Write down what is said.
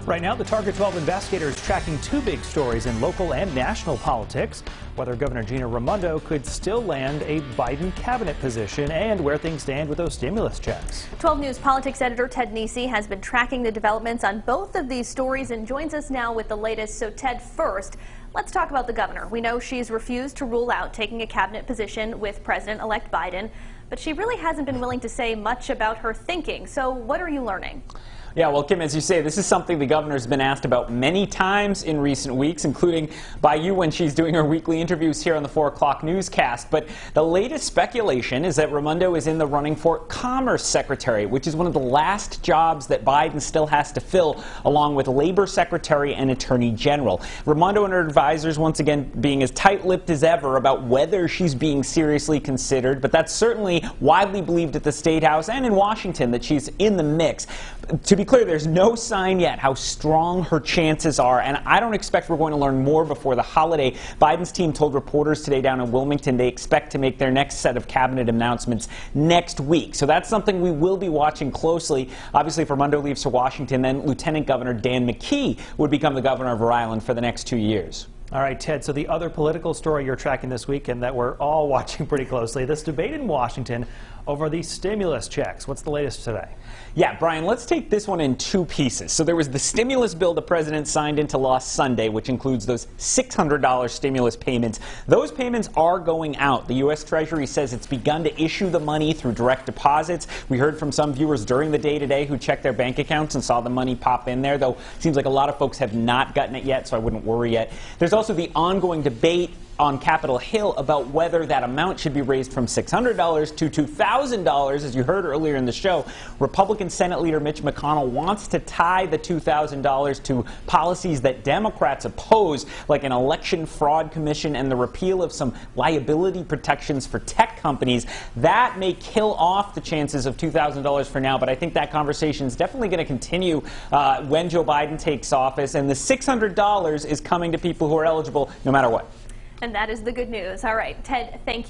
Right now, the Target 12 investigator is tracking two big stories in local and national politics: whether Governor Raimondo could still land a Biden cabinet position and where things stand with those stimulus checks. 12 News politics editor Ted Nesi has been tracking the developments on both of these stories and joins us now with the latest. So Ted, first, let's talk about the governor. We know she's refused to rule out taking a cabinet position with President-elect Biden, but she really hasn't been willing to say much about her thinking. So what are you learning? Yeah, well, Kim, as you say, this is something the governor's been asked about many times in recent weeks, including by you when she's doing her weekly interviews here on the 4 o'clock newscast. But the latest speculation is that Raimondo is in the running for Commerce Secretary, which is one of the last jobs that Biden still has to fill, along with Labor Secretary and Attorney General. Raimondo and her advisors, once again, being as tight-lipped as ever about whether she's being seriously considered, but that's certainly widely believed at the State House and in Washington that she's in the mix. To be clear, there's no sign yet how strong her chances are, and I don't expect we're going to learn more before the holiday. Biden's team told reporters today down in Wilmington they expect to make their next set of cabinet announcements next week. So that's something we will be watching closely. Obviously, if Raimondo leaves for Washington, then Lieutenant Governor Dan McKee would become the governor of Rhode Island for the next 2 years. All right, Ted, so the other political story you're tracking this week and that we're all watching pretty closely, this debate in Washington over the stimulus checks. What's the latest today? Yeah, Brian, let's take this one in two pieces. So there was the stimulus bill the president signed into law Sunday, which includes those $600 stimulus payments. Those payments are going out. The U.S. Treasury says it's begun to issue the money through direct deposits. We heard from some viewers during the day today who checked their bank accounts and saw the money pop in there, though it seems like a lot of folks have not gotten it yet, so I wouldn't worry yet. There's also the ongoing debate on Capitol Hill about whether that amount should be raised from $600 to $2,000. As you heard earlier in the show, Republican Senate Leader Mitch McConnell wants to tie the $2,000 to policies that Democrats oppose, like an election fraud commission and the repeal of some liability protections for tech companies. That may kill off the chances of $2,000 for now, but I think that conversation is definitely going to continue when Joe Biden takes office, and the $600 is coming to people who are eligible no matter what. And that is the good news. All right, Ted, thank you.